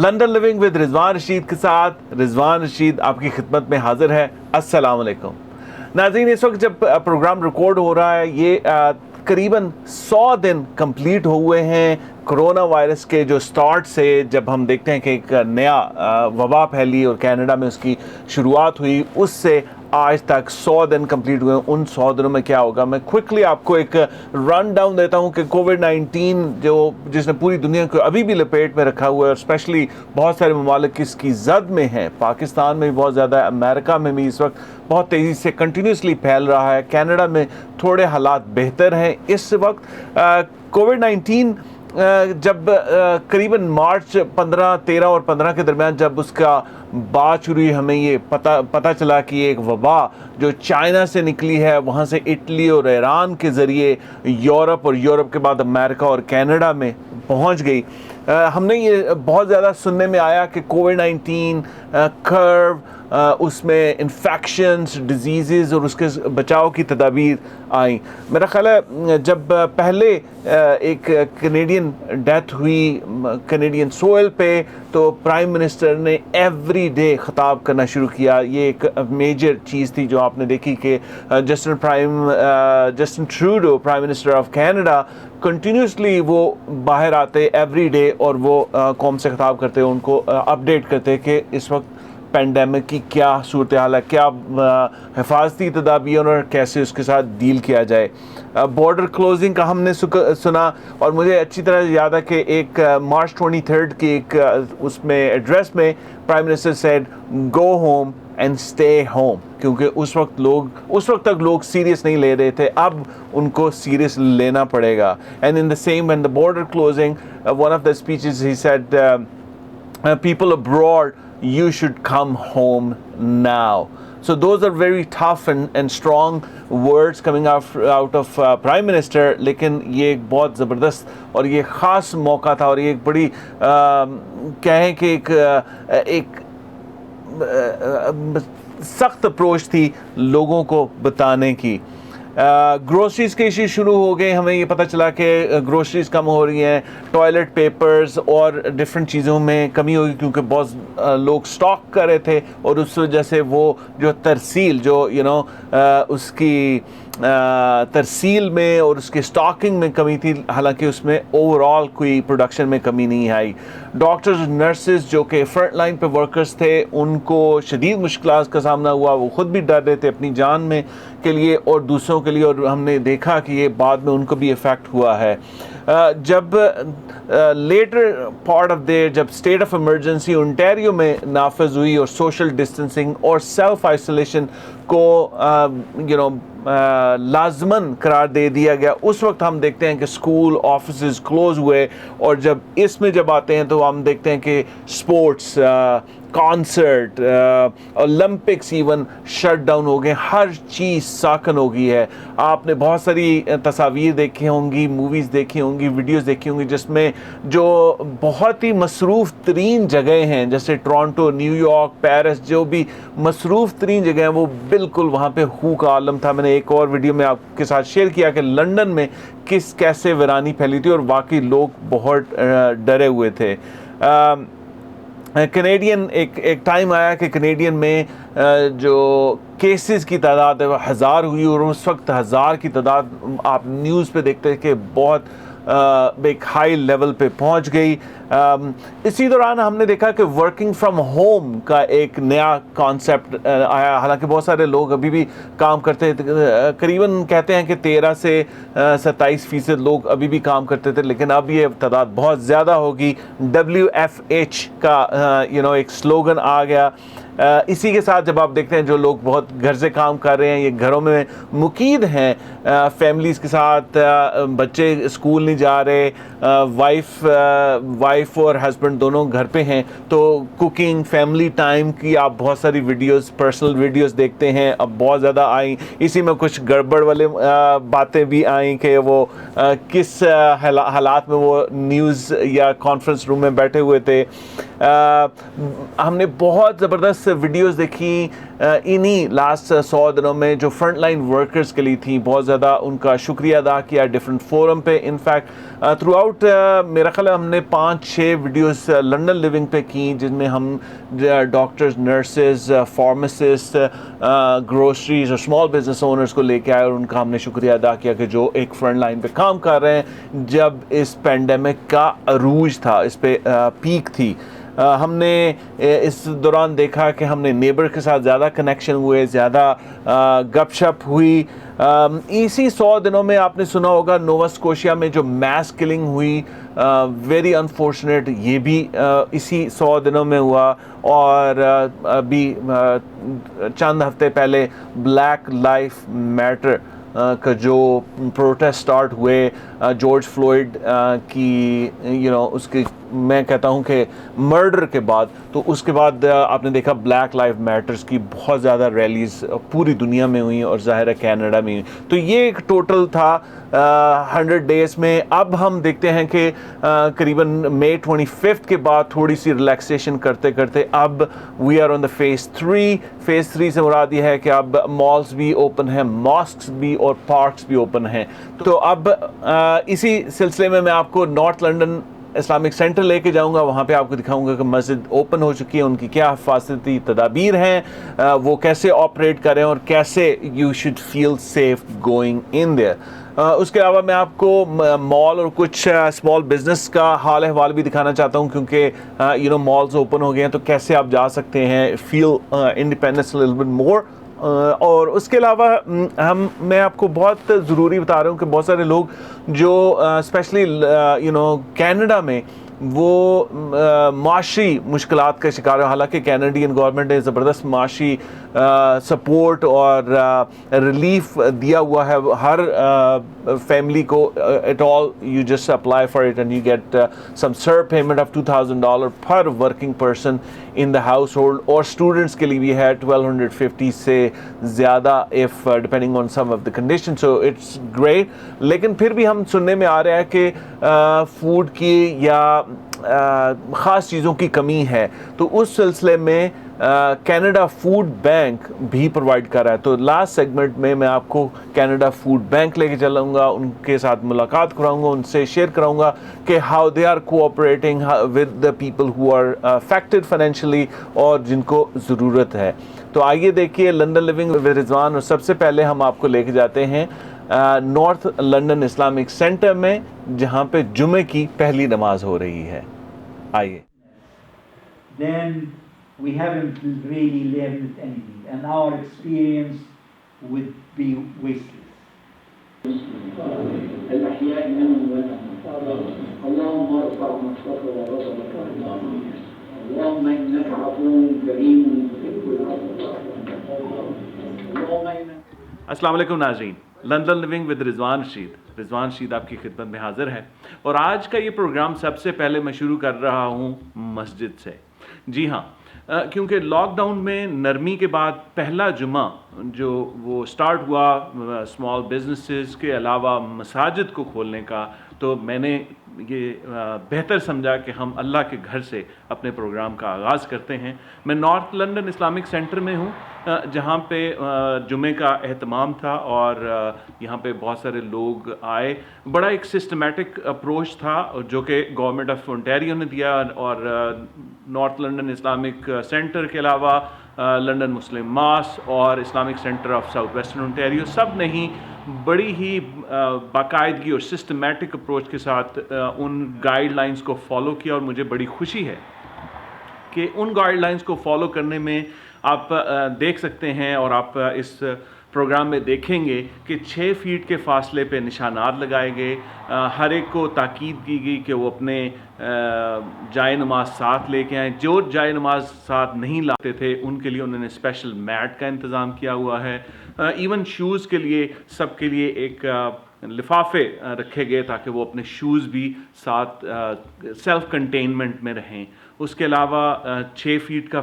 London living with Rizwan Rashid के साथ रिजवान रशीद आपकी खिदमत में हाजिर है। अस्सलाम वालेकुम नाज़रीन, इस वक्त जब प्रोग्राम रिकॉर्ड हो रहा है ये करीबन 100 दिन कंप्लीट हुए हैं कोरोना वायरस के जो स्टार्ट से, जब हम देखते हैं कि एक नया वबा फैली और कनाडा में उसकी शुरुआत हुई, उससे आज तक 100 दिन कंप्लीट हुए। उन 100 दिनों में क्या होगा, मैं क्विकली आपको एक रन डाउन देता हूं कि कोविड-19 जो जिसने पूरी दुनिया को अभी भी लपेट में रखा हुआ है और स्पेशली बहुत सारे ममालिक इसकी जद में हैं। पाकिस्तान में भी बहुत ज़्यादा, अमेरिका में भी इस वक्त बहुत तेज़ी से कंटिन्यूसली फैल रहा है। कनाडा में थोड़े हालात बेहतर हैं इस वक्त। कोविड-19 जब करीबन मार्च 15, 13 और 15 के दरमियान जब उसका बात शुरू हुई, हमें ये पता चला कि एक वबा जो चाइना से निकली है, वहाँ से इटली और ईरान के ज़रिए यूरोप और यूरोप के बाद अमेरिका और कनाडा में पहुँच गई। हमने ये बहुत ज़्यादा सुनने में आया कि कोविड-19 कर्व, उसमें इन्फेक्शंस, डिजीज़ और उसके बचाव की तदाबीर आई। मेरा ख़्याल है जब पहले एक कनेडियन डेथ हुई कनेडियन सोइल पे, तो प्राइम मिनिस्टर ने एवरी डे ख़िताब करना शुरू किया। ये एक मेजर चीज़ थी जो आपने देखी कि Justin Trudeau, prime minister of Canada, continuously वो बाहर आते एवरी डे और वो कौम से ख़िताब करते, उनको अपडेट करते कि इस वक्त पेंडेमिक की क्या सूरत हाल है, क्या हिफाजती तदाबीर और कैसे उसके साथ डील किया जाए। बॉर्डर क्लोजिंग का हमने सुना और मुझे अच्छी तरह याद है कि एक मार्च 23 की एक उसमें एड्रेस में prime minister said go home and stay home, क्योंकि उस वक्त तक लोग सीरियस नहीं ले रहे थे, अब उनको सीरियस लेना पड़ेगा। And in the same when the border closing, one of the speeches he said people abroad, you should come home now. So those are very tough and strong words coming out of Prime Minister, लेकिन ये एक बहुत ज़बरदस्त और ये ख़ास मौका था और ये एक बड़ी कहें कि एक सख्त अप्रोच थी लोगों को बताने की। ग्रोसरीज़ के इशू शुरू हो गए। हमें ये पता चला कि ग्रोसरीज़ कम हो रही हैं, टॉयलेट पेपर्स और डिफरेंट चीज़ों में कमी होगी क्योंकि बहुत लोग स्टॉक कर रहे थे और उस वजह से वो जो तरसील जो उसकी तरसील में और उसके स्टॉकिंग में कमी थी, हालांकि उसमें ओवरऑल कोई प्रोडक्शन में कमी नहीं आई। डॉक्टर्स, नर्सेज जो कि फ्रंट लाइन पे वर्कर्स थे, उनको शदीद मुश्किलात का सामना हुआ। वो ख़ुद भी डर रहे थे अपनी जान में के लिए और दूसरों के लिए, और हमने देखा कि ये बाद में उनको भी इफ़ेक्ट हुआ है। जब लेटर पार्ट ऑफ द जब स्टेट ऑफ इमरजेंसी ओंटारियो में नाफिज हुई और सोशल डिस्टेंसिंग और सेल्फ आइसोलेशन को लाजमन करार दे दिया गया, उस वक्त हम देखते हैं कि स्कूल, ऑफिसेज क्लोज हुए। और जब इसमें जब आते हैं तो हम देखते हैं कि sports, concert, Olympics even shut down हो गए। हर चीज़ साकन हो गई है। आपने बहुत सारी तस्वीर देखी होंगी, मूवीज़ देखी होंगी, वीडियोस देखी होंगी जिसमें जो बहुत ही मसरूफ़ तरीन जगह हैं जैसे टोरंटो, न्यूयॉर्क, पेरिस, जो भी मसरूफ़ तरीन जगह हैं वो बिल्कुल वहाँ पे हू का आलम था। मैंने एक और वीडियो में आपके साथ शेयर किया कि लंदन में कैसे वीरानी फैली थी और वाकई लोग बहुत डरे हुए थे। कनेडियन एक टाइम आया कि कनेडियन में जो केसेस की तादाद है वो 1000 हुई और उस वक्त 1000 की तादाद आप न्यूज़ पे देखते हैं कि बहुत एक हाई लेवल पे पहुंच गई। इसी दौरान हमने देखा कि वर्किंग फ्रॉम होम का एक नया कॉन्सेप्ट आया। हालांकि बहुत सारे लोग अभी भी काम करते हैं, करीबन कहते हैं कि 13 से 27% लोग अभी भी काम करते थे, लेकिन अब ये तादाद बहुत ज़्यादा होगी। WFH का एक स्लोगन आ गया। इसी के साथ जब आप देखते हैं जो लोग बहुत घर से काम कर रहे हैं, ये घरों में मुकीद हैं, फैमिलीज़ के साथ, बच्चे स्कूल नहीं जा रहे, वाइफ और हस्बैंड दोनों घर पे हैं, तो कुकिंग, फैमिली टाइम की आप बहुत सारी वीडियोस, पर्सनल वीडियोस देखते हैं। अब बहुत ज़्यादा आई, इसी में कुछ गड़बड़ वाले बातें भी आई कि वो किस हालात में वो न्यूज़ या कॉन्फ्रेंस रूम में बैठे हुए थे। हमने बहुत ज़बरदस्त वीडियोस देखी इन्हीं लास्ट 100 दिनों में जो फ्रंट लाइन वर्कर्स के लिए थी, बहुत ज़्यादा उनका शुक्रिया अदा किया डिफरेंट फोरम पे। इनफैक्ट थ्रू आउट मेरा ख्याल है हमने 5-6 वीडियोस लंदन लिविंग पे की, जिनमें हम डॉक्टर्स, नर्सेज, फार्मासिस्ट, ग्रोसरीज और स्मॉल बिजनेस ओनर्स को लेके आए और उनका हमने शुक्रिया अदा किया कि जो एक फ्रंट लाइन पे काम कर रहे हैं जब इस पेंडेमिक का अरूज था, इस पे पीक थी। हमने इस दौरान देखा कि हमने नेबर के साथ ज़्यादा कनेक्शन हुए, ज़्यादा गपशप हुई। इसी 100 दिनों में आपने सुना होगा नोवा स्कोशिया में जो मैस किलिंग हुई, वेरी अनफॉर्चुनेट, ये भी इसी 100 दिनों में हुआ। और अभी चंद हफ्ते पहले ब्लैक लाइफ मैटर का जो प्रोटेस्ट स्टार्ट हुए जॉर्ज फ्लॉयड की उसकी, मैं कहता हूं कि मर्डर के बाद, तो उसके बाद आपने देखा ब्लैक लाइफ मैटर्स की बहुत ज़्यादा रैलीज पूरी दुनिया में हुई और ज़ाहिर है कनाडा में हुई। तो ये एक टोटल था 100 डेज़ में। अब हम देखते हैं कि करीबन मई 25 के बाद थोड़ी सी रिलैक्सेशन करते करते अब we are on the phase 3। Phase 3 से मुराद ये है कि अब मॉल्स भी ओपन हैं, मॉस्क्स भी और पार्क्स भी ओपन हैं। तो अब इसी सिलसिले में मैं आपको नॉर्थ लंदन इस्लामिक सेंटर लेके जाऊंगा, वहाँ पे आपको दिखाऊंगा कि मस्जिद ओपन हो चुकी है, उनकी क्या हिफाजती तदाबीर हैं, वो कैसे ऑपरेट करें और कैसे you should feel safe going in their. उसके अलावा मैं आपको मॉल और कुछ स्मॉल बिजनेस का हाल अहवाल भी दिखाना चाहता हूँ, क्योंकि मॉल्स ओपन हो गए हैं तो कैसे आप जा सकते हैं, feel independence little bit more. और उसके अलावा मैं आपको बहुत ज़रूरी बता रहा हूँ कि बहुत सारे लोग जो स्पेशली कनाडा में वो माशी मुश्किलात का शिकार है। हालांकि कैनेडियन गवर्नमेंट ने ज़बरदस्त माशी सपोर्ट और रिलीफ दिया हुआ है हर फैमिली को। It all you just apply for it and you get some serve payment of $2,000 पर working person in the household, और स्टूडेंट्स के लिए भी है 1250 से ज़्यादा if depending on some of the condition. So it's great. लेकिन फिर भी हम सुनने में आ रहा है कि फूड की या ख़ास चीज़ों की कमी है, तो उस सिलसिले में कनाडा फूड बैंक भी प्रोवाइड कर रहा है। तो लास्ट सेगमेंट में मैं आपको कनाडा फूड बैंक लेके चलूँगा, उनके साथ मुलाकात कराऊँगा, उनसे शेयर कराऊँगा कि how they are cooperating with the people who are affected financially और जिनको ज़रूरत है। तो आइए देखिए लंदन लिविंग विद रिजवान, और सबसे पहले हम आपको लेके जाते हैं नॉर्थ लंदन इस्लामिक सेंटर में, जहाँ पे जुमे की पहली नमाज हो रही है। आइए। Then we haven't really learned anything, and our experience would be wasteless. الأحياء منهم والأموات اللهم ارفع مصطفى ورضا اللهم إنك عفو كريم تحب العفو اللهم إنك। अस्सलाम वालेकुम नाज़रीन, London living with Rizwan Rashid, Rizwan Rashid आपकी खिदमत में हाजिर है। और आज का ये प्रोग्राम सबसे पहले मैं शुरू कर रहा हूँ मस्जिद से। जी हाँ, क्योंकि लॉकडाउन में नरमी के बाद पहला जुमा जो वो स्टार्ट हुआ स्मॉल बिजनेसेस के अलावा मसाजिद को खोलने का, तो मैंने ये बेहतर समझा कि हम अल्लाह के घर से अपने प्रोग्राम का आगाज़ करते हैं। मैं नॉर्थ लंदन इस्लामिक सेंटर में हूँ, जहाँ पे जुमे का एहतमाम था और यहाँ पे बहुत सारे लोग आए। बड़ा एक सिस्टमेटिक अप्रोच था जो कि गवर्नमेंट ऑफ ओंटारियो ने दिया, और नॉर्थ लंदन इस्लामिक सेंटर के अलावा लंदन मुस्लिम मॉस्क और Islamic centre of south western Ontario सब ने ही बड़ी ही बाकायदगी और सिस्टमेटिक अप्रोच के साथ उन गाइडलाइंस को फॉलो किया। और मुझे बड़ी खुशी है कि उन गाइडलाइंस को फॉलो करने में आप देख सकते हैं, और आप इस प्रोग्राम में देखेंगे कि 6 फीट के फासले पे निशानात लगाए गए। हर एक को ताकीद की गई कि वो अपने जाए नमाज साथ लेके आएँ। जो जाए नमाज साथ नहीं लाते थे उनके लिए उन्होंने स्पेशल मैट का इंतज़ाम किया हुआ है। इवन शूज़ के लिए सबके लिए एक लिफाफे रखे गए ताकि वो अपने शूज़ भी साथ सेल्फ कंटेनमेंट में रहें। उसके अलावा 6 फीट का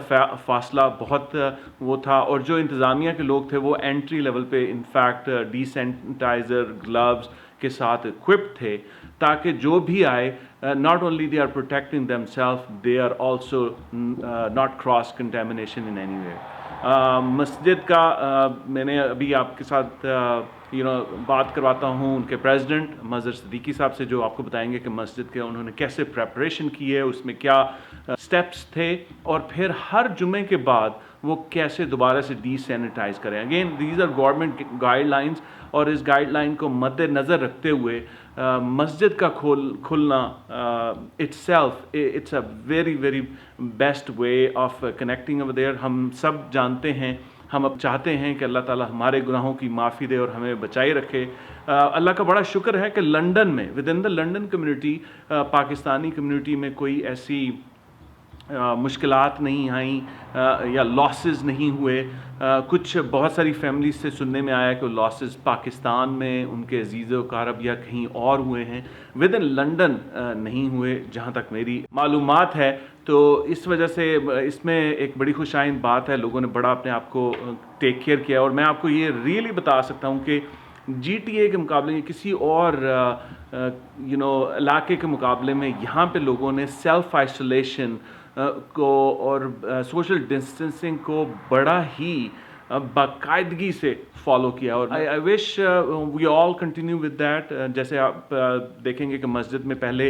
फासला बहुत वो था, और जो इंतज़ामिया के लोग थे वो एंट्री लेवल पे इनफैक्ट डिसैनिटाइज़र ग्लव्स के साथ इक्विप्ड थे। ताकि जो भी आए not only they are protecting themselves, they are also not cross contamination in any way. मस्जिद का मैंने अभी आपके साथ बात करवाता हूँ उनके प्रेसिडेंट मज़हर सिद्दीकी साहब से, जो आपको बताएंगे कि मस्जिद के उन्होंने कैसे प्रेपरेशन की है, उसमें क्या स्टेप्स थे, और फिर हर जुमे के बाद वो कैसे दोबारा से डीसैनिटाइज करें. Again these are government guidelines, और इस गाइडलाइन को मद्देनज़र रखते हुए मस्जिद का खुलना itself it's a very very best way of connecting over there. हम सब जानते हैं, हम अब चाहते हैं कि अल्लाह ताला हमारे गुनाहों की माफ़ी दे और हमें बचाए रखे. अल्लाह का बड़ा शुक्र है कि लंदन में, with in the London community, Pakistani community में कोई ऐसी मुश्किलात नहीं आई या लॉसेस नहीं हुए. कुछ बहुत सारी फैमिली से सुनने में आया कि लॉसेस पाकिस्तान में उनके अजीज़ कारब या कहीं और हुए हैं, विद इन लंदन नहीं हुए जहाँ तक मेरी मालूमात है. तो इस वजह से इसमें एक बड़ी खुशाइन बात है, लोगों ने बड़ा अपने आप को टेक केयर किया. और मैं आपको ये रियली बता सकता हूँ कि GTA के मुकाबले किसी और इलाके के मुकाबले में यहाँ पे लोगों ने सेल्फ आइसोलेशन को और सोशल डिस्टेंसिंग को बड़ा ही बाकायदगी से फॉलो किया. और I wish we all continue with that. जैसे आप देखेंगे कि मस्जिद में पहले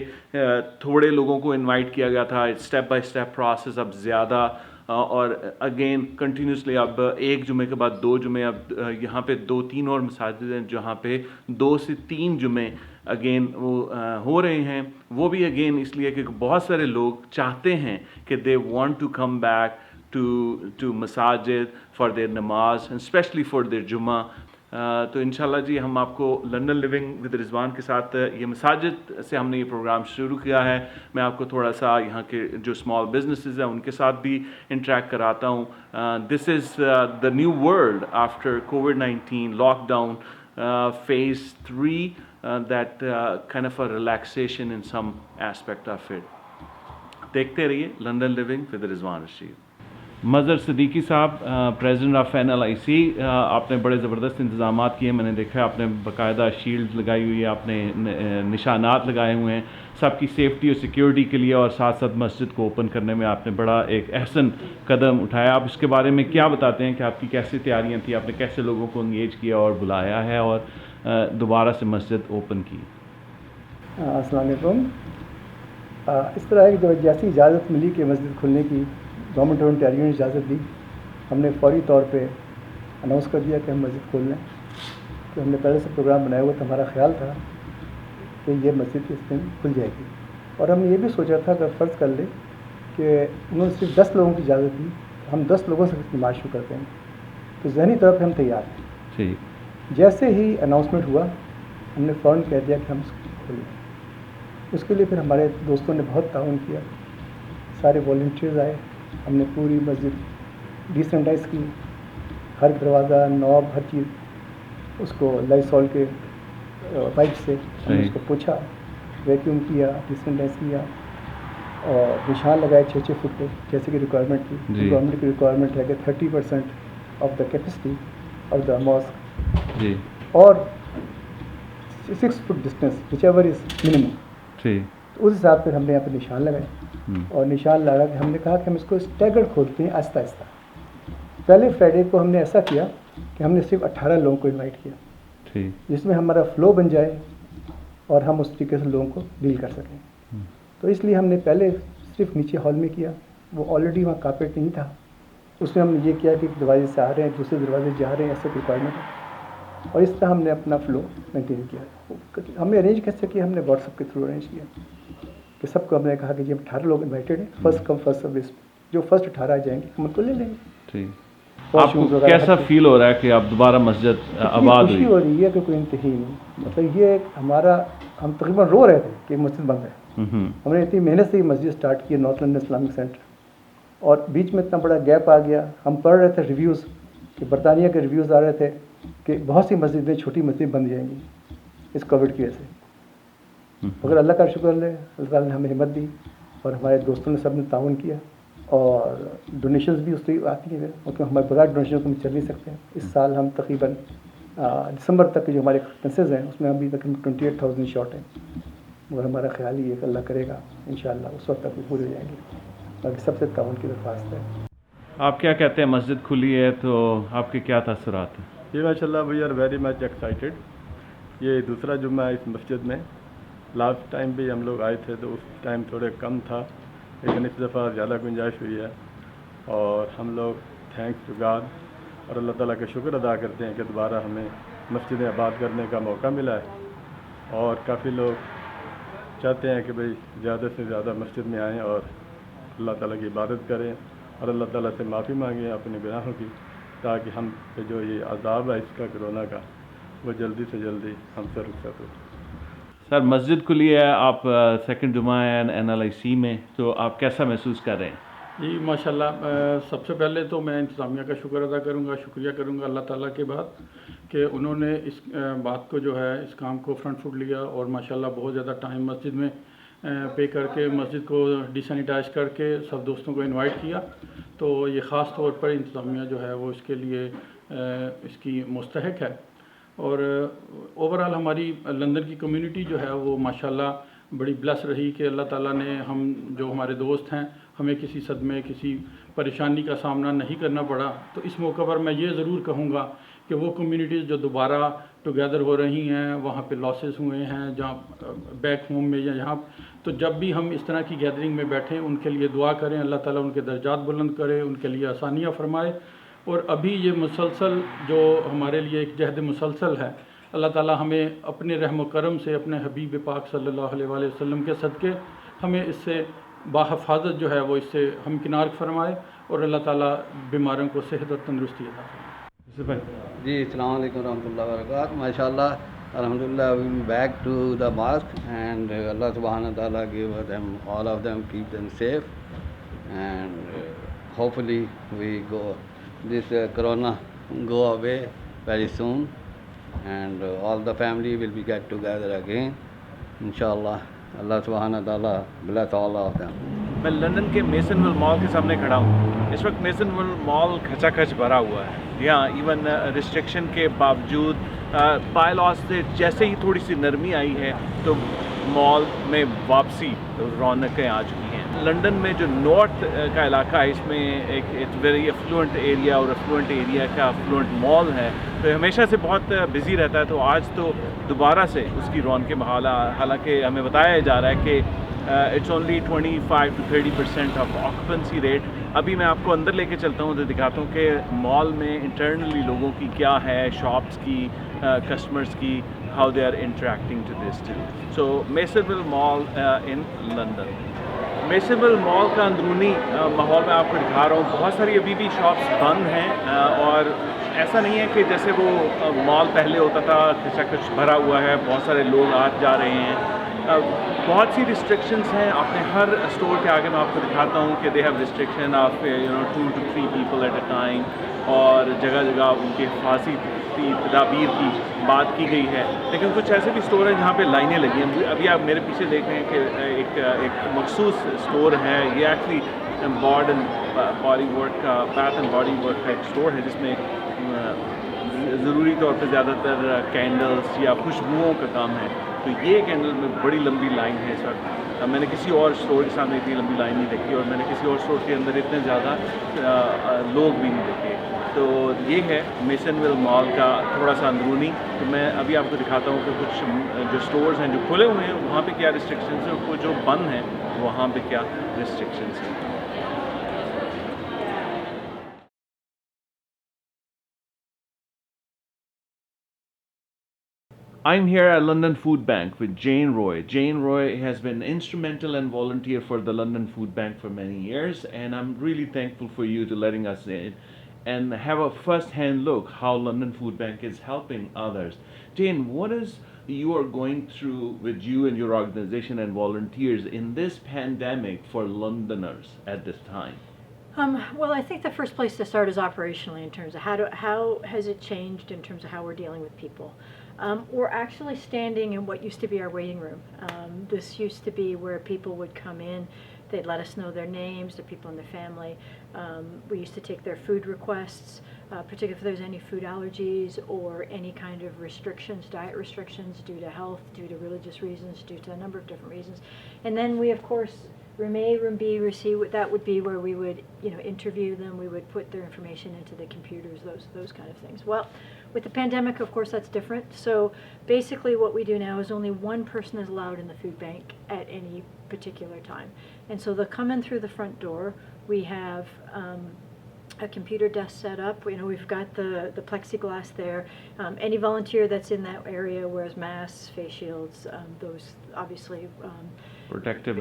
थोड़े लोगों को इनवाइट किया गया था, स्टेप बाय स्टेप प्रोसेस अब ज़्यादा, और अगेन कंटिन्यूसली अब एक जुमे के बाद 2 जुमे, अब यहाँ पे 2-3 और मसाजिद हैं जहाँ पे 2 से 3 जुमे अगेन वो हो रहे हैं. वो भी अगेन इसलिए कि बहुत सारे लोग चाहते हैं कि they want to come back to masajid for their namaz and especially for their जुम्मा. तो इंशाल्लाह जी हम आपको लंदन लिविंग विद रिजवान के साथ ये मसाजिद से हमने ये प्रोग्राम शुरू किया है. मैं आपको थोड़ा सा यहाँ के जो स्मॉल बिजनेसेस हैं उनके साथ भी इंटरेक्ट कराता हूँ. This is the new world after COVID-19 lockdown phase 3 that kind of a relaxation in some aspect of it. देखते रहिए London living with Rizwan Rashid. Mazhar Siddiqui साहब, प्रेसिडेंट ऑफ NLIC, आपने बड़े ज़बरदस्त इंतज़ामात किए. मैंने देखा आपने बाकायदा शील्ड लगाई हुई है, आपने निशानात लगाए हुए हैं सबकी सेफ्टी और सिक्योरिटी के लिए, और साथ साथ मस्जिद को ओपन करने में आपने बड़ा एक अहसन कदम उठाया. आप इसके बारे में क्या बताते हैं कि आपकी कैसी तैयारियां थी, आपने कैसे लोगों को इंगेज किया और बुलाया है और दोबारा से मस्जिद ओपन की? अस्सलाम वालेकुम. इस तरह की जैसी इजाज़त मिली कि मस्जिद खुलने की, गवर्नमेंट और ओंटारियो ने इजाज़त दी, हमने फौरी तौर पे अनाउंस कर दिया कि हम मस्जिद खोल लें. तो हमने पहले से प्रोग्राम बनाया हुआ था. हमारा ख्याल था कि ये मस्जिद इस दिन खुल जाएगी, और हमने ये भी सोचा था कि फ़र्ज़ कर ले कि उन्होंने सिर्फ 10 लोगों की इजाज़त दी, हम 10 लोगों से नमाज शुरू करते हैं. तो ज़हनी तौर पर हम तैयार हैं. ठीक. जैसे ही अनाउंसमेंट हुआ हमने फ़ौरन कह दिया कि हम खोलें. उसके लिए फिर हमारे दोस्तों ने बहुत ताउन किया, सारे वॉलंटियर्स आए, हमने पूरी मस्जिद डिसेंटाइज की, हर दरवाज़ा, नॉब, हर चीज़ उसको लाइसॉल के पाइप से हमने उसको पोंछा, वैक्यूम किया, डिसेंटाइज किया, और निशान लगाए 6-6 फुट के, जैसे कि रिक्वायरमेंट थी. गवर्नमेंट की रिक्वायरमेंट है कि 30% of the capacity of the mosque और 6 foot distance which ever is minimum. तो उस हिसाब से हमने यहाँ पर निशान लगाए, और निशान लगा के हमने कहा कि हम इसको स्टैगर्ड खोलते हैं आहिस्ता आहिस्ता. पहले फ्राइडे को हमने ऐसा किया कि हमने सिर्फ 18 लोगों को इनवाइट किया, जिसमें हमारा फ़्लो बन जाए और हम उस तरीके से लोगों को डील कर सकें. तो इसलिए हमने पहले सिर्फ नीचे हॉल में किया. वो ऑलरेडी वहाँ कारपेट नहीं था, उसमें हमने ये किया कि दरवाजे से आ रहे हैं, दूसरे दरवाजे जा रहे हैं, ऐसे रिक्वायरमेंट है. और इस तरह हमने अपना फ़्लो मेंटेन किया. हमने अरेंज कैसे किया, हमने व्हाट्सएप के थ्रू अरेंज किया कि सबको हमने कहा कि जी 18 लोग इन्वाइटेड हैं, फर्स्ट कम फर्स्ट सर्विस, जो फर्स्ट 18 आ जाएंगे हम उनको ले लेंगे. ठीक. आपको कैसा फील हो रहा है कि आप दोबारा मस्जिद आबाद हुई? खुशी हो रही है कि कोई इंतही नहीं. मतलब ये हमारा, हम तकरीबन रो रहे थे कि मस्जिद बंद है. हमने इतनी मेहनत से ये मस्जिद स्टार्ट की, नॉर्थ लंदन इस्लामिक सेंटर, और बीच में इतना बड़ा गैप आ गया. हम पढ़ रहे थे रिव्यूज़ कि बरतानिया के रिव्यूज़ आ रहे थे कि बहुत सी मस्जिदें, छोटी मस्जिद बन जाएंगी इस कोविड की वजह से. मगर अल्लाह का शुक्र है, अल्लाह ताला ने हमें हिम्मत दी, और हमारे दोस्तों ने सब ने ताउन किया, और डोनेशंस भी उससे आती हैं, क्योंकि हमारे बगैर डोनेशन तो हम चल नहीं सकते हैं. इस साल हम तकरीबन दिसंबर तक के जो हमारे एक्सपेंसेस हैं उसमें अभी तक 28,000 शॉर्ट हैं. मगर हमारा ख्याल ये है कि अल्लाह करेगा इंशाअल्लाह उस वक्त तक वो पूरी हो जाएंगे। बाकी सबसे ताउन की दरख्वास्त है। आप क्या कहते हैं, मस्जिद खुली है तो आपके क्या तासुरात हैं? जी माशाल्लाह we are very much excited. ये दूसरा जुम्मा है इस मस्जिद में। लास्ट टाइम भी हम लोग आए थे तो उस टाइम थोड़े कम था, लेकिन इस दफ़ा ज़्यादा गुंजाइश हुई है और हम लोग थैंक्स टू गॉड और अल्लाह ताला का शुक्र अदा करते हैं कि दोबारा हमें मस्जिद आबाद करने का मौका मिला है और काफ़ी लोग चाहते हैं कि भाई ज़्यादा से ज़्यादा मस्जिद में आएँ और अल्लाह ताला की इबादत करें और अल्लाह ताला से माफ़ी मांगें अपने गुनाहों की, ताकि हम पे जो ये अज़ाब है इसका कोरोना का वो जल्दी से जल्दी हमसे रुखसत हो। सर मस्जिद खुली है, आप सेकंड जुमा है NLIC में, तो आप कैसा महसूस कर रहे हैं? जी माशाल्लाह, सबसे पहले तो मैं इंतज़ामिया का शुक्र अदा करूँगा, शुक्रिया करूँगा अल्लाह ताला के बाद कि उन्होंने इस बात को जो है इस काम को फ्रंट फुट लिया और माशाल्लाह बहुत ज़्यादा टाइम मस्जिद में पे करके मस्जिद को डिसैनिटाइज करके सब दोस्तों को इनवाइट किया। तो ये ख़ास तौर पर इंतज़ामिया जो है वो इसके लिए इसकी मुस्तहक है। और ओवरऑल हमारी लंदन की कम्युनिटी जो है वो माशाल्लाह बड़ी ब्लेस रही कि अल्लाह ताला ने हम जो हमारे दोस्त हैं हमें किसी सदमे किसी परेशानी का सामना नहीं करना पड़ा। तो इस मौके पर मैं ये ज़रूर कहूँगा कि वो कम्युनिटीज़ जो दोबारा टुगेदर हो रही हैं, वहाँ पे लॉसेस हुए हैं जहाँ बैक होम में या यहाँ, तो जब भी हम इस तरह की गैदरिंग में बैठें उनके लिए दुआ करें, अल्लाह ताला उनके दर्जात बुलंद करे, उनके लिए आसानियाँ फरमाए। और अभी ये मुसलसल जो हमारे लिए एक जहद मुसलसल है, अल्लाह ताला हमें अपने रहम करम से अपने हबीब पाक सल्लल्लाहु अलैहि वसल्लम के सदक़े हमें इससे बाहिफाजत जो है वो इससे हमकिनार फरमाए और अल्लाह ताला बीमारों को सेहत और तंदुरुस्ती अता फरमाए। जी अस्सलाम वालेकुम रहमतुल्लाहि व बरकातहू। माशाल्लाह अल्हम्दुलिल्लाह we will back to the mosque and Allah subhanahu wa ta'ala give them all of them, keep them safe and hopefully we go this corona go away very soon and all the family will be get together again inshallah. Allah subhanahu wa ta'ala bless all of them. मैं London के मेसनविल mall के सामने खड़ा हूँ। इस वक्त मेसनविल mall खचाखच भरा हुआ है। यहाँ इवन रिस्ट्रिक्शन के बावजूद बाय लॉज से जैसे ही थोड़ी सी नरमी आई है तो मॉल में वापसी रौनकें आ चुकी हैं। लंदन में जो नॉर्थ का इलाका है इसमें एक वेरी एफ्लुएंट एरिया और एफ्लुएंट एरिया का एफ्लुएंट मॉल है, तो हमेशा से बहुत बिजी रहता है। तो आज तो दोबारा से उसकी रौनकें बहाल, हालांकि हमें बताया जा रहा है कि it's only 25 to 30% of occupancy rate. अभी मैं आपको अंदर लेके चलता हूँ तो दिखाता हूँ कि मॉल में इंटरनली लोगों की क्या है, शॉप्स की, कस्टमर्स की, how they are interacting to this too. So Masonville mall in London. Masonville mall का अंदरूनी माहौल मैं आपको दिखा रहा हूँ। बहुत सारी अभी भी शॉप्स बंद हैं और ऐसा नहीं है कि जैसे वो मॉल पहले होता था खचाखच भरा हुआ है, बहुत सारे लोग आ जा रहे हैं। बहुत सी रिस्ट्रिक्शंस हैं। अपने हर स्टोर के आगे मैं आपको दिखाता हूँ कि they have restriction of 2 to 3 people at a time और जगह जगह उनके हिफाजती तदाबीर की बात की गई है। लेकिन कुछ ऐसे भी स्टोर हैं जहाँ पे लाइनें लगी हैं। अभी आप मेरे पीछे देख रहे हैं कि एक मखसूस स्टोर है, ये actually bath and body work का, बैथ एंड बॉडी वर्क का एक स्टोर है जिसमें ज़रूरी तौर पर ज़्यादातर कैंडल्स या खुशबुओं का काम है। तो ये कैंडल में बड़ी लंबी लाइन है इस वक्त। मैंने किसी और स्टोर के सामने इतनी लंबी लाइन नहीं देखी और मैंने किसी और स्टोर के अंदर इतने ज़्यादा लोग भी नहीं देखे। तो ये है मेसनविल मॉल का थोड़ा सा अंदरूनी। तो मैं अभी आपको दिखाता हूँ कि कुछ जो स्टोर्स हैं जो खुले हुए हैं वहाँ पे क्या रिस्ट्रिक्शंस हैं, और जो बंद हैं वहाँ पे क्या रिस्ट्रिक्शंस हैं। I'm here at London Food Bank with Jane Roy. Jane Roy has been instrumental and volunteer for the London Food Bank for many years, and I'm really thankful for you to letting us in and have a first-hand look how London Food Bank is helping others. Jane, what is you are going through with you and your organization and volunteers in this pandemic for Londoners at this time? Well, I think the first place to start is operationally in terms of how has it changed in terms of how we're dealing with people. We're actually standing in what used to be our waiting room. This used to be where people would come in, they'd let us know their names, the people in their family. We used to take their food requests. particularly if there's any food allergies or any kind of restrictions, diet restrictions due to health, due to religious reasons, due to a number of different reasons. And then we, of course, room A, room B, room C, that would be where we would, interview them, we would put their information into the computers, those kind of things. Well, with the pandemic, of course, that's different. So basically what we do now is only one person is allowed in the food bank at any particular time. And so they'll come in through the front door. We have a computer desk set up. We've got the plexiglass there. Any volunteer that's in that area wears masks, face shields, those obviously Protective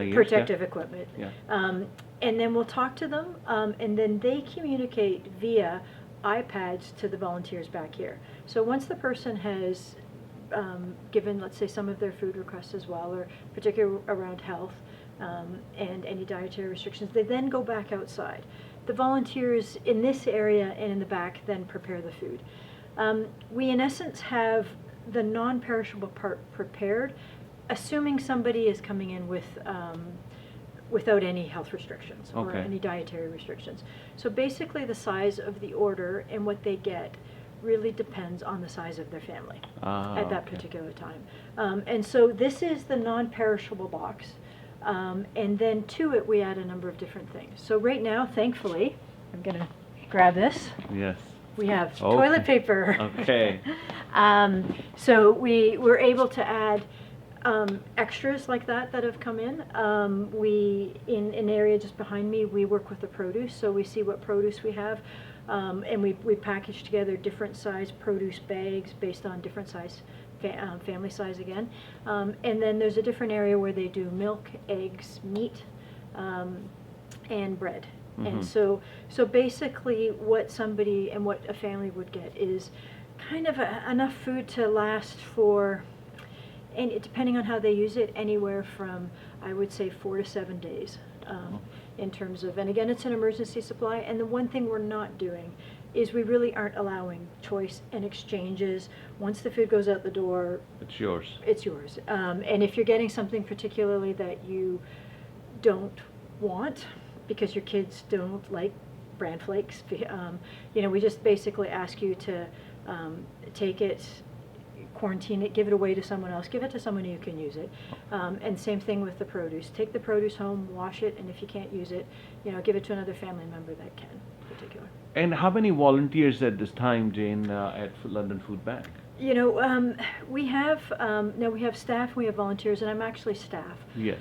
equipment. Yeah. And then we'll talk to them, and then they communicate via iPads to the volunteers back here. So once the person has given, let's say, some of their food requests as well, or particularly around health and any dietary restrictions, they then go back outside. The volunteers in this area and in the back then prepare the food. We, in essence, have the non-perishable part prepared, assuming somebody is coming in with without any health restrictions or Okay. any dietary restrictions. So basically the size of the order and what they get really depends on the size of their family at that particular time. And so this is the non-perishable box. And then to it we add a number of different things. So right now, thankfully, I'm going to grab this. Yes. We have Okay. toilet paper. Okay. So we were able to add extras like that have come in. We, in an area just behind me, we work with the produce, so we see what produce we have, and we package together different size produce bags based on different size, family size again. And then there's a different area where they do milk, eggs, meat, and bread. And so basically what somebody and what a family would get is kind of enough food to last for, and depending on how they use it, anywhere from, I would say, 4 to 7 days in terms of, and again, it's an emergency supply. And the one thing we're not doing is we really aren't allowing choice and exchanges. Once the food goes out the door, It's yours. it's yours. And if you're getting something particularly that you don't want, because your kids don't like bran flakes, we just basically ask you to take it, quarantine it, give it away to someone else, give it to someone who can use it. And same thing with the produce. Take the produce home, wash it, and if you can't use it, give it to another family member that can, in particular. And how many volunteers at this time, Jane, at London Food Bank? We have we have staff, we have volunteers, and I'm actually staff. Yes.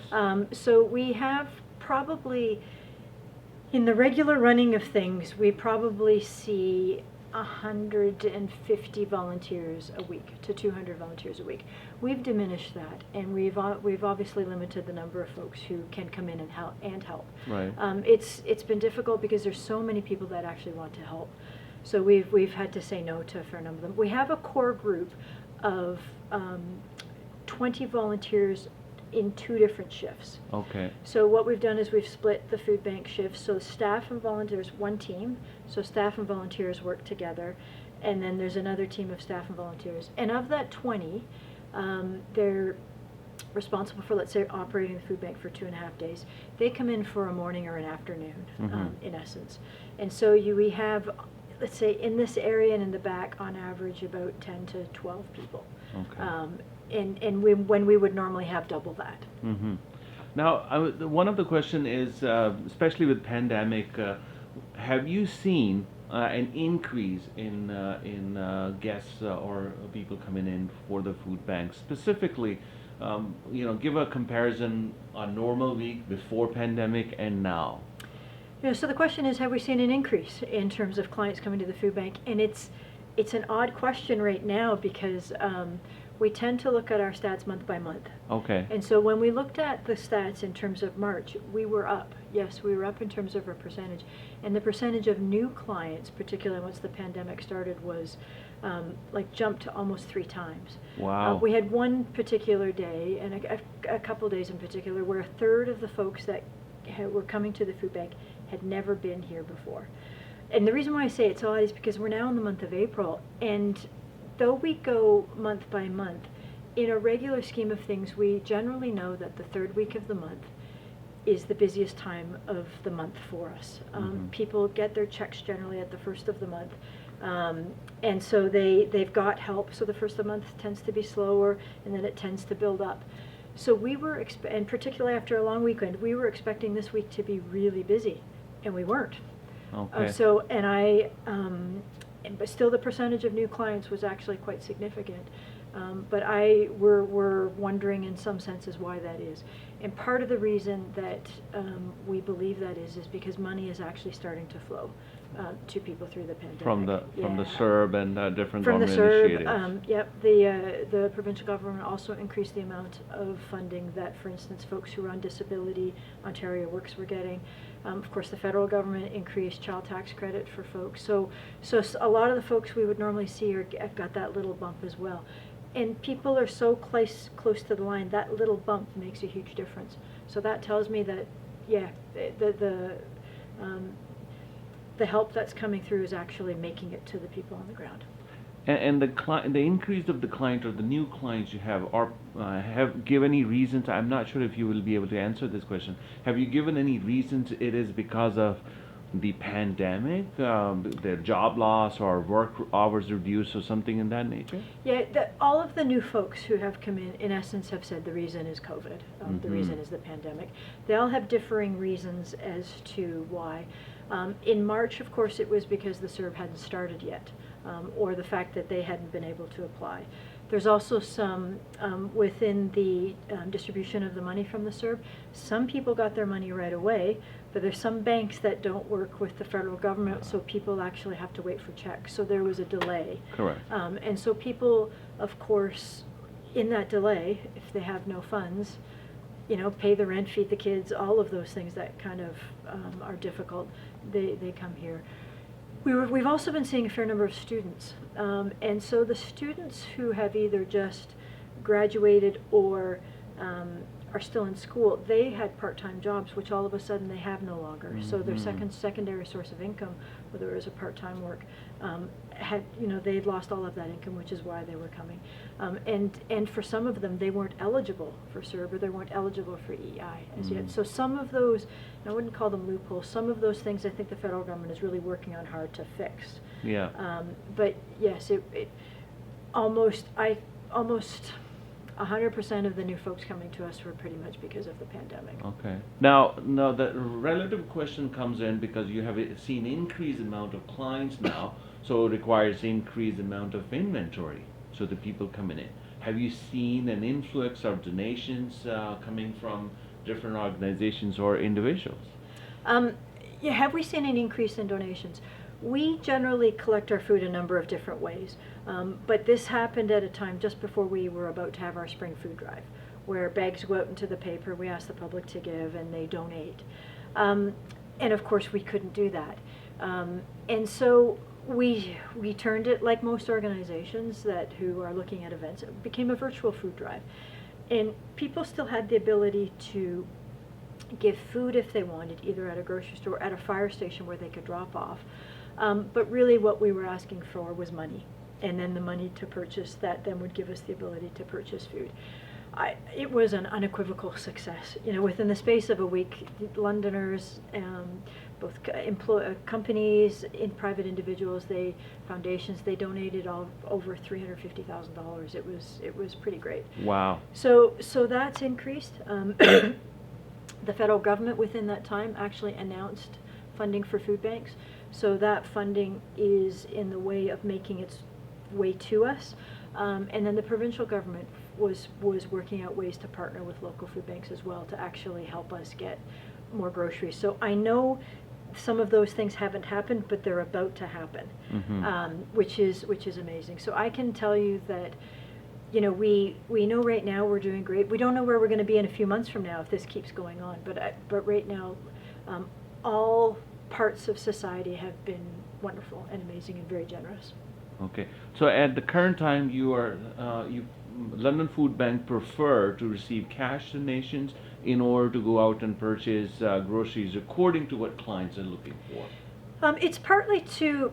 So we have probably, in the regular running of things, we probably see 150 volunteers a week to 200 volunteers a week. We've diminished that, and we've obviously limited the number of folks who can come in and help. Right. It's been difficult because there's so many people that actually want to help. So we've had to say no to a fair number of them. We have a core group of 20 volunteers in 2 different shifts. Okay. So what we've done is we've split the food bank shifts. So staff and volunteers, one team. So staff and volunteers work together. And then there's another team of staff and volunteers. And of that 20, they're responsible for, let's say, operating the food bank for 2.5 days. They come in for a morning or an afternoon, in essence. And so we have, let's say, in this area and in the back, on average, about 10 to 12 people. Okay. And when we would normally have double that. Now, one of the question is, especially with pandemic, have you seen an increase in guests or people coming in for the food bank? Specifically, give a comparison on normal week before pandemic and now. So the question is, have we seen an increase in terms of clients coming to the food bank? And it's an odd question right now because we tend to look at our stats month by month. Okay. And so when we looked at the stats in terms of March, we were up. Yes, we were up in terms of our percentage. And the percentage of new clients, particularly once the pandemic started, was jumped to almost 3 times. Wow. We had one particular day, and a couple days in particular, where 1/3 of the folks that were coming to the food bank had never been here before. And the reason why I say it's odd is because we're now in the month of April, and though we go month by month, in a regular scheme of things, we generally know that the 3rd week of the month is the busiest time of the month for us. People get their checks generally at the 1st of the month. And so they've got help. So the first of the month tends to be slower, and then it tends to build up. So we were, and particularly after a long weekend, we were expecting this week to be really busy, and we weren't. Okay. But still the percentage of new clients was actually quite significant. But we're wondering in some senses why that is. And part of the reason that we believe that is because money is actually starting to flow to people through the pandemic. From the Yeah. SERB and different From the government SERB, initiatives. yep, the provincial government also increased the amount of funding that, for instance, folks who are on disability, Ontario Works were getting. Of course, the federal government increased child tax credit for folks. So a lot of the folks we would normally see have got that little bump as well. And people are so close to the line, that little bump makes a huge difference. So that tells me that, yeah, the help that's coming through is actually making it to the people on the ground. And the increase of the client or the new clients you have, or have given any reasons? I'm not sure if you will be able to answer this question. Have you given any reasons it is because of the pandemic, their job loss or work hours reduced or something in that nature? Yeah, all of the new folks who have come in essence, have said the reason is COVID. The reason is the pandemic. They all have differing reasons as to why. In March, of course, it was because the SERB hadn't started yet, or the fact that they hadn't been able to apply. There's also some, within the distribution of the money from the SERB, some people got their money right away, but there's some banks that don't work with the federal government, so people actually have to wait for checks. So there was a delay. Correct. And so people, of course, in that delay, if they have no funds, pay the rent, feed the kids, all of those things that kind of are difficult, they come here. We've also been seeing a fair number of students. And so the students who have either just graduated or are still in school, they had part-time jobs, which all of a sudden they have no longer. Mm-hmm. So their secondary source of income, whether it was a part-time work, they'd lost all of that income, which is why they were coming. And for some of them, they weren't eligible for SERB, or they weren't eligible for EI as yet. So some of those, I wouldn't call them loopholes, some of those things I think the federal government is really working on hard to fix. Yeah. But yes, almost 100% of the new folks coming to us were pretty much because of the pandemic. Okay. Now the relative question comes in because you have seen increased amount of clients now, so it requires increased amount of inventory. So the people coming in. Have you seen an influx of donations coming from different organizations or individuals? Yeah, have we seen an increase in donations? We generally collect our food a number of different ways, but this happened at a time just before we were about to have our spring food drive, where bags go out into the paper, we ask the public to give, and they donate. And of course we couldn't do that. And so we turned it, like most organizations who are looking at events, it became a virtual food drive. And people still had the ability to give food if they wanted, either at a grocery store or at a fire station where they could drop off. But really what we were asking for was money, and then the money to purchase that then would give us the ability to purchase food. It was an unequivocal success. Within the space of a week, Londoners, both companies, private individuals, foundations, they donated over $350,000. It was pretty great. Wow. So that's increased. The federal government within that time actually announced funding for food banks. So that funding is in the way of making its way to us. And then the provincial government was working out ways to partner with local food banks as well to actually help us get more groceries. So I know some of those things haven't happened, but they're about to happen, which is amazing. So I can tell you that, we know right now we're doing great. We don't know where we're going to be in a few months from now if this keeps going on, but right now, all parts of society have been wonderful and amazing and very generous. Okay. So at the current time, London Food Bank prefer to receive cash donations in order to go out and purchase groceries according to what clients are looking for. It's partly to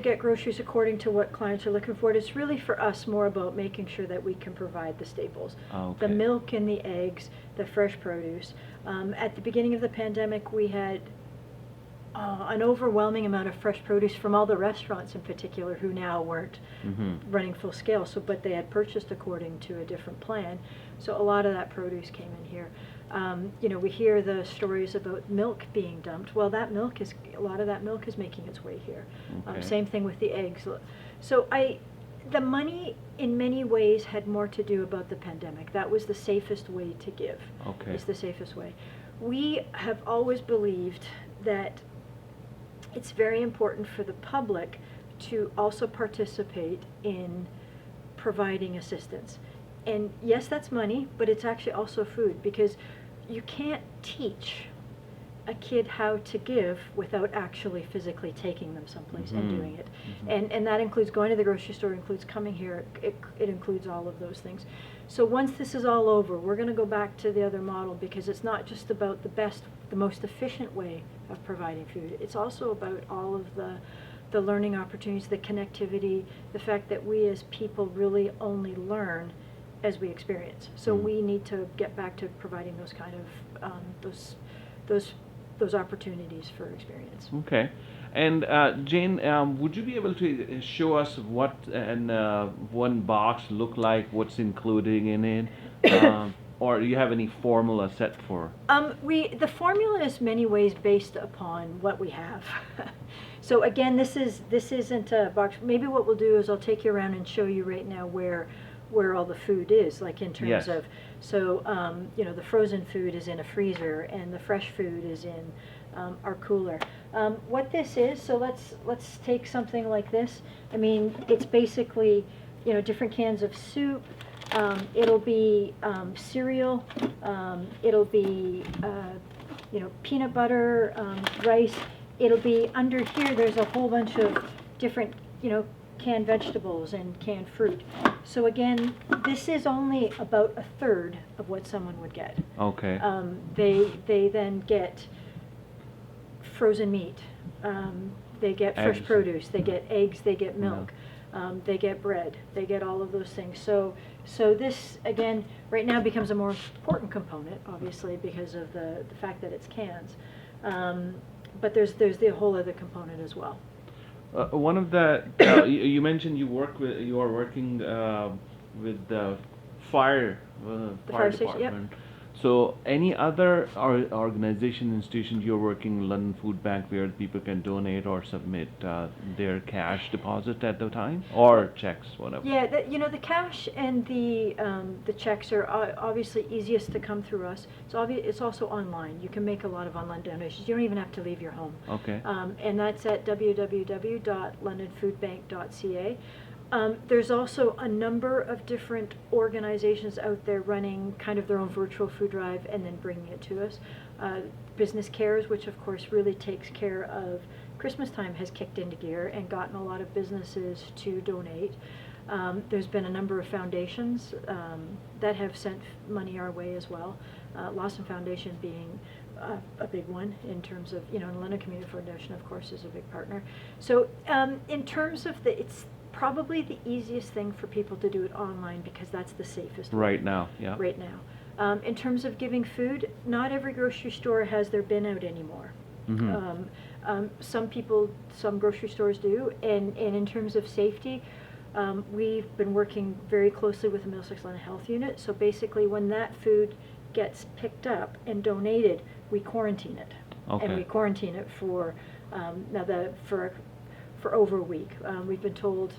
get groceries according to what clients are looking for. It's really for us more about making sure that we can provide the staples, Okay. the milk and the eggs, the fresh produce. At the beginning of the pandemic, we had an overwhelming amount of fresh produce from all the restaurants in particular who now weren't running full scale. So, but they had purchased according to a different plan. So a lot of that produce came in here. You know, we hear the stories about milk being dumped. Well, a lot of that milk is making its way here. Okay. Same thing with the eggs. So the money in many ways had more to do about the pandemic. That was the safest way to give. Okay. It's the safest way. We have always believed that it's very important for the public to also participate in providing assistance. And yes, that's money, but it's actually also food, because you can't teach a kid how to give without actually physically taking them someplace and doing it. And that includes going to the grocery store, includes coming here, it includes all of those things. So once this is all over, we're going to go back to the other model, because it's not just about the most efficient way of providing food. It's also about all of the learning opportunities, the connectivity, the fact that we as people really only learn as we experience. So we need to get back to providing those kind of those opportunities for experience. Okay. And Jane, would you be able to show us what one box look like, what's included in it, or do you have any formula set for? The formula is many ways based upon what we have. So again, this isn't a box. Maybe what we'll do is I'll take you around and show you right now where all the food is, like in terms of, so you know, the frozen food is in a freezer and the fresh food is in our cooler. What this is, so let's take something like this. I mean, it's basically, you know, different cans of soup. It'll be cereal. It'll be you know, peanut butter, rice. It'll be under here. There's a whole bunch of different, you know, canned vegetables and canned fruit. So again, this is only about a third of what someone would get. Okay. They then get frozen meat. They get fresh Eggs. produce. They get eggs. They get milk. They get bread. They get all of those things. So this again right now becomes a more important component, obviously, because of the fact that it's cans. But there's the whole other component as well. One of the you mentioned you are working with the fire fire station, yep. department. So any other organization, institution you're working, London Food Bank, where people can donate or submit their cash deposit at the time, or checks, whatever? Yeah, you know, the cash and the checks are obviously easiest to come through us. It's also online. You can make a lot of online donations. You don't even have to leave your home. Okay. And that's at www.londonfoodbank.ca. There's also a number of different organizations out there running kind of their own virtual food drive and then bringing it to us. Business Cares, which of course really takes care of Christmas time, has kicked into gear and gotten a lot of businesses to donate. There's been a number of foundations that have sent money our way as well. Lawson Foundation being a big one in terms of, you know, and London Community Foundation, of course, is a big partner. So in terms of it's probably the easiest thing for people to do it online, because that's the safest way. Right now, yeah. Right now. In terms of giving food, not every grocery store has their bin out anymore. Some grocery stores do, and in terms of safety, we've been working very closely with the Middlesex London Health Unit. So basically, when that food gets picked up and donated, we quarantine it. Okay. And we quarantine it for over a week. We've been told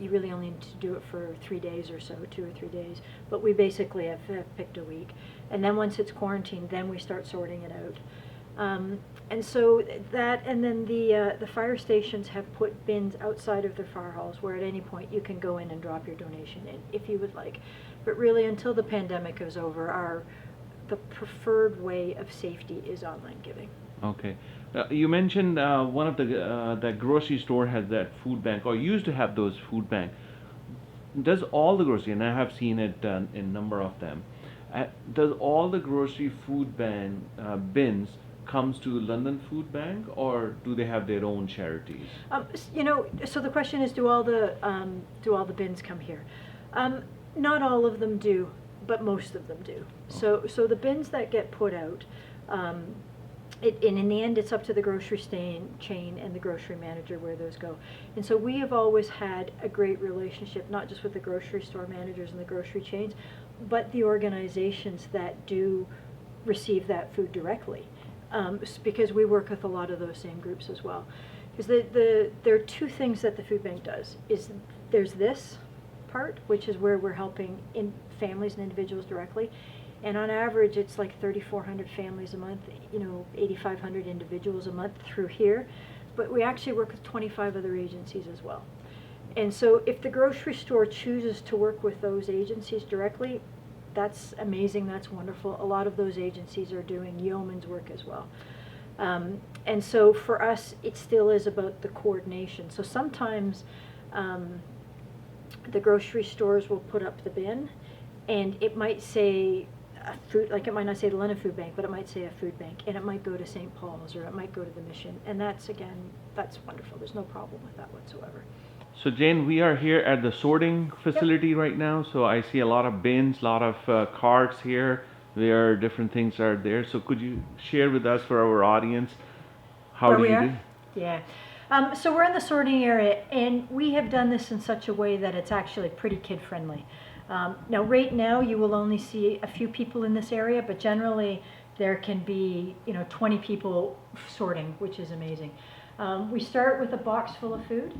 you really only need to do it for 3 days or so, 2 or 3 days. But we basically have picked a week. And then once it's quarantined, then we start sorting it out. And so that, and then the fire stations have put bins outside of their fire halls where at any point you can go in and drop your donation in if you would like. But really, until the pandemic is over, the preferred way of safety is online giving. Okay. You mentioned one of the grocery store has that food bank, or used to have those food bank. Does all the grocery, and I have seen it in a number of them, does all the grocery food bank bins comes to London Food Bank, or do they have their own charities? You know, so the question is, do all the bins come here? Not all of them do, but most of them do. So the bins that get put out, And in the end, it's up to the grocery chain and the grocery manager where those go. And so we have always had a great relationship, not just with the grocery store managers and the grocery chains, but the organizations that do receive that food directly, because we work with a lot of those same groups as well. Because there are two things that the food bank does. There's this part, which is where we're helping in families and individuals directly, and on average it's like 3,400 families a month, 8,500 individuals a month through here, but we actually work with 25 other agencies as well. And so if the grocery store chooses to work with those agencies directly, that's amazing, that's wonderful. A lot of those agencies are doing yeoman's work as well. And so for us, it still is about the coordination. So sometimes the grocery stores will put up the bin, and it might say a food, like it might not say the London Food Bank, but it might say a food bank, and it might go to St. Paul's, or it might go to the Mission. And that's wonderful. There's no problem with that whatsoever. So Jane, we are here at the sorting facility right now. So I see a lot of bins, a lot of carts here where different things are there. So could you share with us, for our audience, how do you do? Yeah. So we're in the sorting area, and we have done this in such a way that it's actually pretty kid-friendly. Now, right now, you will only see a few people in this area, but generally there can be, 20 people sorting, which is amazing. We start with a box full of food.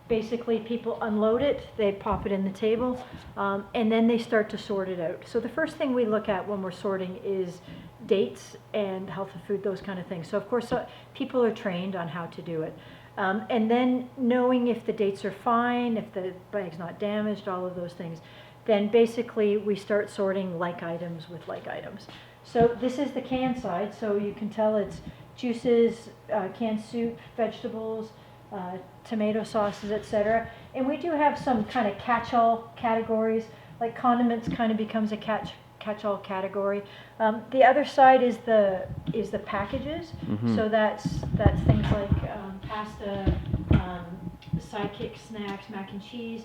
Basically, people unload it, they pop it in the table, and then they start to sort it out. So the first thing we look at when we're sorting is dates and health of food, those kind of things. So of course, people are trained on how to do it. And then knowing if the dates are fine, if the bag's not damaged, all of those things, then basically we start sorting like items with like items. So this is the can side, so you can tell it's juices, canned soup, vegetables, tomato sauces, etc. And we do have some kind of catch-all categories, like condiments kind of becomes a catch-all category. The other side is the packages. Mm-hmm. So that's things like pasta, sidekick snacks, mac and cheese,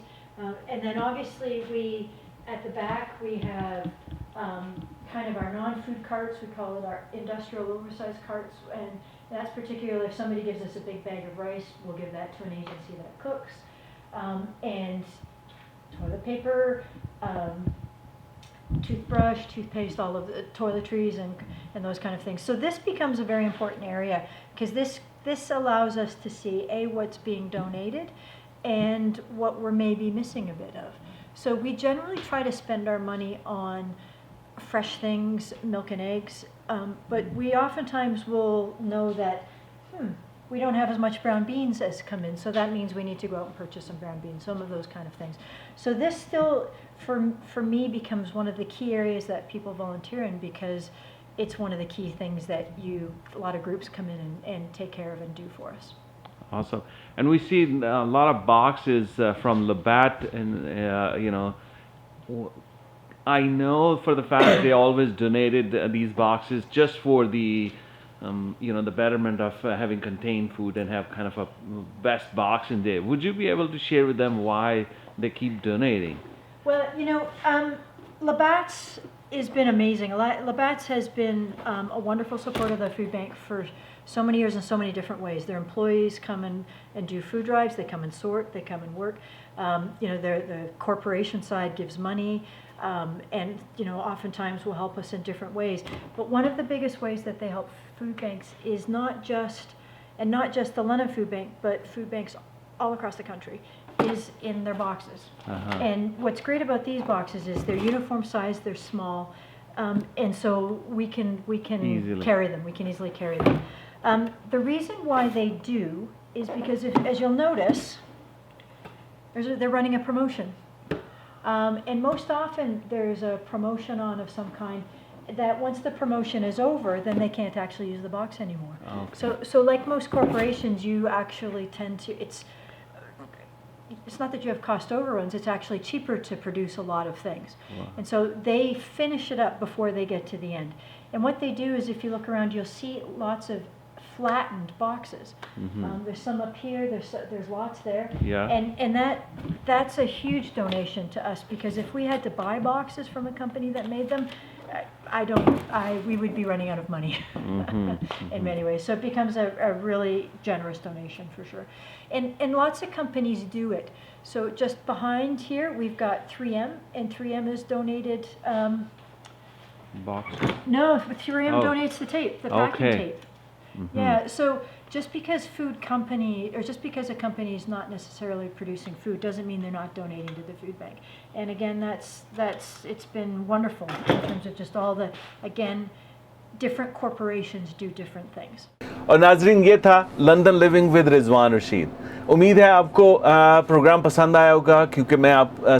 and then obviously at the back we have kind of our non-food carts. We call it our industrial oversized carts, and that's particularly if somebody gives us a big bag of rice, we'll give that to an agency that cooks, and toilet paper, toothbrush, toothpaste, all of the toiletries and those kind of things. So this becomes a very important area, because this allows us to see what's being donated and what we're maybe missing a bit of. So we generally try to spend our money on fresh things, milk and eggs, but we oftentimes will know that we don't have as much brown beans as come in, so that means we need to go out and purchase some brown beans, some of those kind of things. So this still, for me, becomes one of the key areas that people volunteer in, because it's one of the key things that a lot of groups come in and take care of and do for us. Awesome. And we see a lot of boxes from Labatt, and I know for the fact that they always donated these boxes just for the the betterment of having contained food and have kind of a best box in there. Would you be able to share with them why they keep donating? Well, Labatt's has been amazing. Labatt's has been a wonderful supporter of the food bank for so many years in so many different ways. Their employees come and do food drives, they come and sort, they come and work. The corporation side gives money, and oftentimes will help us in different ways. But one of the biggest ways that they help food banks is not just the London Food Bank, but food banks all across the country, is in their boxes. Uh-huh. And what's great about these boxes is they're uniform size, they're small, and so we can Easily. carry them. We can easily carry them. The reason why they do is because, as you'll notice, they're running a promotion. And most often there's a promotion on of some kind that once the promotion is over, then they can't actually use the box anymore. Okay. So like most corporations, you actually tend to, it's not that you have cost overruns, it's actually cheaper to produce a lot of things. Wow. And so they finish it up before they get to the end. And what they do is, if you look around, you'll see lots of flattened boxes. Mm-hmm. There's some up here, there's lots there. Yeah. And that's a huge donation to us, because if we had to buy boxes from a company that made them, we would be running out of money in many ways. So it becomes a really generous donation for sure. And lots of companies do it. So just behind here, we've got 3M, and 3M has donated, Box. no, 3M Oh. donates the tape, the packing Okay. tape. Yeah, so just because just because a company is not necessarily producing food doesn't mean they're not donating to the food bank. And again, it's been wonderful in terms of just all the, again, different corporations do different things. اور ناظرین یہ تھا London living with رضوان رشید. امید ہے آپ کو programme پسند آیا ہوگا کیونکہ میں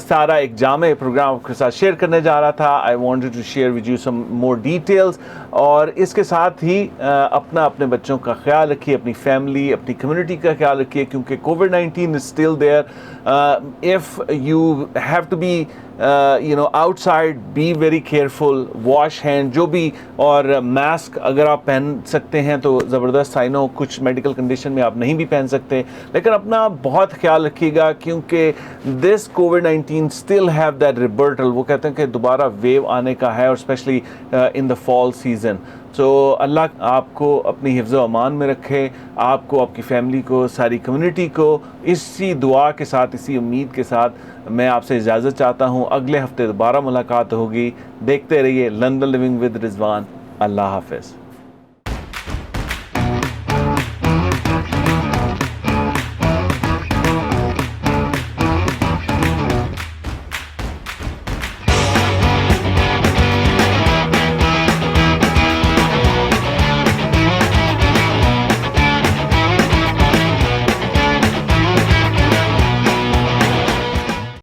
سارا ایک جامع پروگرام آپ کے ساتھ شیئر کرنے جا رہا تھا. I wanted to share with you some more details. اور اس کے ساتھ ہی اپنے بچوں کا خیال رکھیے, اپنی فیملی, اپنی کمیونٹی کا خیال رکھیے کیونکہ COVID-19 is still there. If you have to be outside, be very careful, wash hand, جو بھی, اور ماسک اگر آپ پہن سکتے ہیں تو زبردست. آئی نو کچھ میڈیکل کنڈیشن میں آپ نہیں بھی پہن سکتے, لیکن اپنا بہت خیال رکھیے گا کیونکہ دس COVID-19 still have that rebirthal. وہ کہتے ہیں کہ دوبارہ ویو آنے کا ہے, اور especially in the fall season. So اللہ آپ کو اپنی حفظ و امان میں رکھے, آپ کو, آپ کی فیملی کو, ساری کمیونٹی کو. اسی دعا کے ساتھ, اسی امید کے ساتھ میں آپ سے اجازت چاہتا ہوں. اگلے ہفتے دوبارہ ملاقات ہوگی. دیکھتے رہیے لندن لیونگ ود رضوان. اللہ حافظ.